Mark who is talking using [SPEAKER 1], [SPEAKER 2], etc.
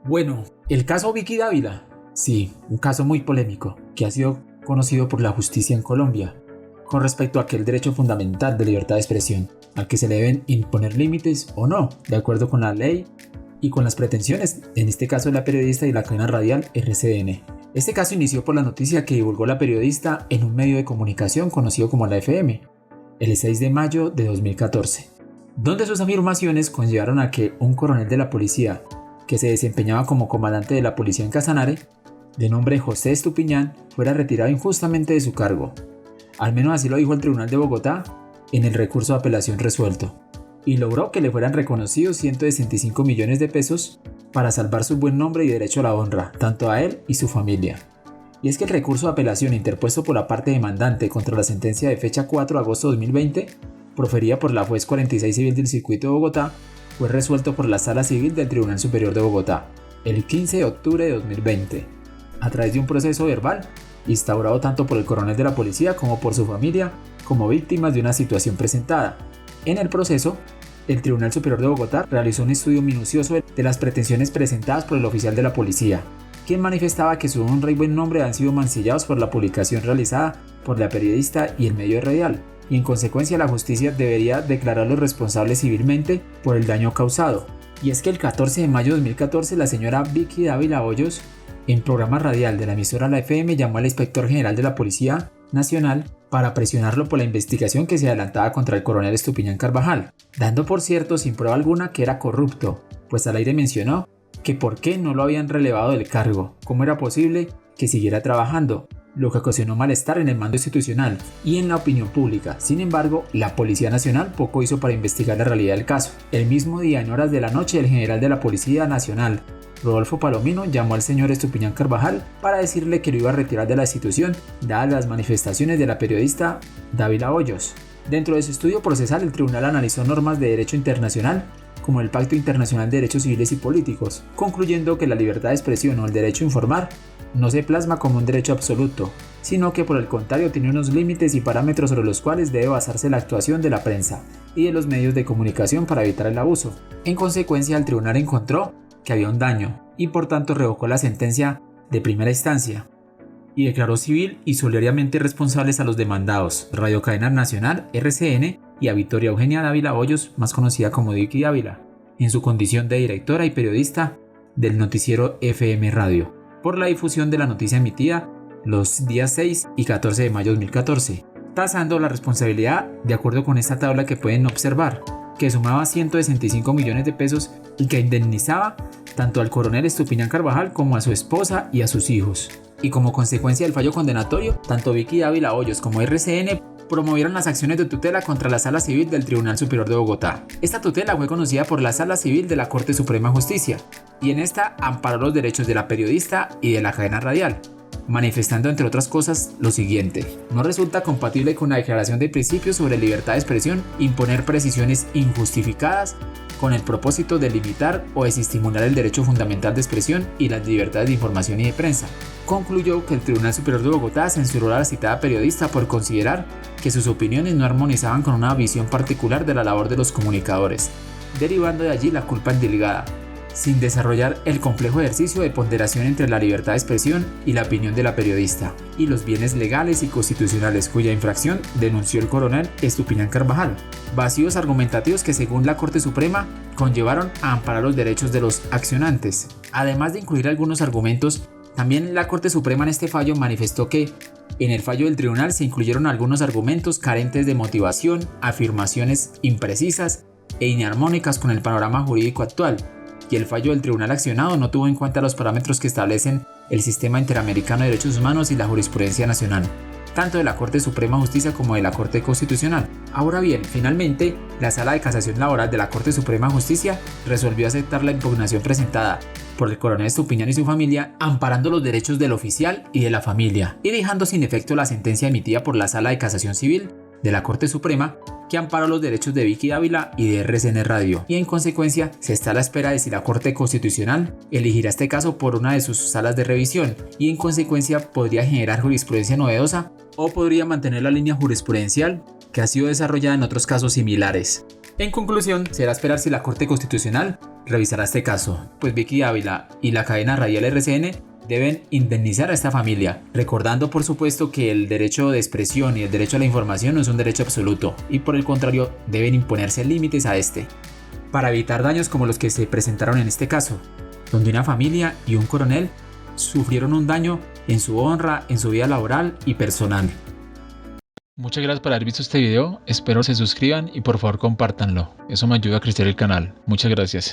[SPEAKER 1] Bueno, el caso Vicky Dávila, sí, un caso muy polémico que ha sido conocido por la justicia en Colombia con respecto a aquel derecho fundamental de libertad de expresión, al que se le deben imponer límites o no, de acuerdo con la ley y con las pretensiones, en este caso de la periodista y la cadena radial RCN. Este caso inició por la noticia que divulgó la periodista en un medio de comunicación conocido como la FM, el 6 de mayo de 2014, donde sus afirmaciones conllevaron a que un coronel de la policía, que se desempeñaba como comandante de la policía en Casanare, de nombre José Estupiñán, fuera retirado injustamente de su cargo. Al menos así lo dijo el Tribunal de Bogotá en el recurso de apelación resuelto, y logró que le fueran reconocidos 165 millones de pesos para salvar su buen nombre y derecho a la honra, tanto a él y su familia. Y es que el recurso de apelación interpuesto por la parte demandante contra la sentencia de fecha 4 de agosto de 2020, proferida por la juez 46 civil del Circuito de Bogotá, fue resuelto por la Sala Civil del Tribunal Superior de Bogotá el 15 de octubre de 2020, a través de un proceso verbal instaurado tanto por el coronel de la policía como por su familia como víctimas de una situación presentada. En el proceso, el Tribunal Superior de Bogotá realizó un estudio minucioso de las pretensiones presentadas por el oficial de la policía, quien manifestaba que su honra y buen nombre han sido mancillados por la publicación realizada por la periodista y el medio radial, y en consecuencia la justicia debería declararlos responsables civilmente por el daño causado. Y es que el 14 de mayo de 2014 la señora Vicky Dávila Hoyos, en programa radial de la emisora La FM, llamó al inspector general de la Policía Nacional para presionarlo por la investigación que se adelantaba contra el coronel Estupiñán Carvajal, dando por cierto sin prueba alguna que era corrupto, pues al aire mencionó que por qué no lo habían relevado del cargo, cómo era posible que siguiera trabajando, lo que ocasionó malestar en el mando institucional y en la opinión pública. Sin embargo, la Policía Nacional poco hizo para investigar la realidad del caso. El mismo día, en horas de la noche, el general de la Policía Nacional, Rodolfo Palomino, llamó al señor Estupiñán Carvajal para decirle que lo iba a retirar de la institución, dadas las manifestaciones de la periodista Dávila Hoyos. Dentro de su estudio procesal, el tribunal analizó normas de derecho internacional, como el Pacto Internacional de Derechos Civiles y Políticos, concluyendo que la libertad de expresión o el derecho a informar no se plasma como un derecho absoluto, sino que por el contrario tiene unos límites y parámetros sobre los cuales debe basarse la actuación de la prensa y de los medios de comunicación para evitar el abuso. En consecuencia, el tribunal encontró que había un daño y por tanto revocó la sentencia de primera instancia y declaró civil y solidariamente responsables a los demandados Radio Cadena Nacional, RCN, y a Victoria Eugenia Dávila Hoyos, más conocida como Vicky Dávila, en su condición de directora y periodista del noticiero FM Radio, por la difusión de la noticia emitida los días 6 y 14 de mayo de 2014, tasando la responsabilidad de acuerdo con esta tabla que pueden observar, que sumaba 165 millones de pesos y que indemnizaba tanto al coronel Estupiñán Carvajal como a su esposa y a sus hijos. Y como consecuencia del fallo condenatorio, tanto Vicky Dávila Hoyos como RCN promovieron las acciones de tutela contra la Sala Civil del Tribunal Superior de Bogotá. Esta tutela fue conocida por la Sala Civil de la Corte Suprema de Justicia, y en esta amparó los derechos de la periodista y de la cadena radial, manifestando entre otras cosas lo siguiente: no resulta compatible con la Declaración de Principios sobre Libertad de Expresión imponer precisiones injustificadas con el propósito de limitar o desestimular el derecho fundamental de expresión y las libertades de información y de prensa. Concluyó que el Tribunal Superior de Bogotá censuró a la citada periodista por considerar que sus opiniones no armonizaban con una visión particular de la labor de los comunicadores, derivando de allí la culpa endilgada, sin desarrollar el complejo ejercicio de ponderación entre la libertad de expresión y la opinión de la periodista, y los bienes legales y constitucionales cuya infracción denunció el coronel Estupiñán Carvajal, vacíos argumentativos que según la Corte Suprema conllevaron a amparar los derechos de los accionantes. Además de incluir algunos argumentos, también la Corte Suprema en este fallo manifestó que en el fallo del tribunal se incluyeron algunos argumentos carentes de motivación, afirmaciones imprecisas e inarmónicas con el panorama jurídico actual, y el fallo del tribunal accionado no tuvo en cuenta los parámetros que establecen el Sistema Interamericano de Derechos Humanos y la jurisprudencia nacional, tanto de la Corte Suprema de Justicia como de la Corte Constitucional. Ahora bien, finalmente, la Sala de Casación Laboral de la Corte Suprema de Justicia resolvió aceptar la impugnación presentada por el coronel Estupiñán y su familia, amparando los derechos del oficial y de la familia, y dejando sin efecto la sentencia emitida por la Sala de Casación Civil de la Corte Suprema, que amparó los derechos de Vicky Dávila y de RCN Radio, y en consecuencia se está a la espera de si la Corte Constitucional elegirá este caso por una de sus salas de revisión, y en consecuencia podría generar jurisprudencia novedosa o podría mantener la línea jurisprudencial que ha sido desarrollada en otros casos similares. En conclusión, será esperar si la Corte Constitucional revisará este caso, pues Vicky Ávila y la cadena radial RCN deben indemnizar a esta familia, recordando por supuesto que el derecho de expresión y el derecho a la información no es un derecho absoluto y por el contrario deben imponerse límites a este, para evitar daños como los que se presentaron en este caso, donde una familia y un coronel sufrieron un daño en su honra, en su vida laboral y personal.
[SPEAKER 2] Muchas gracias por haber visto este video, espero se suscriban y por favor compártanlo, eso me ayuda a crecer el canal. Muchas gracias.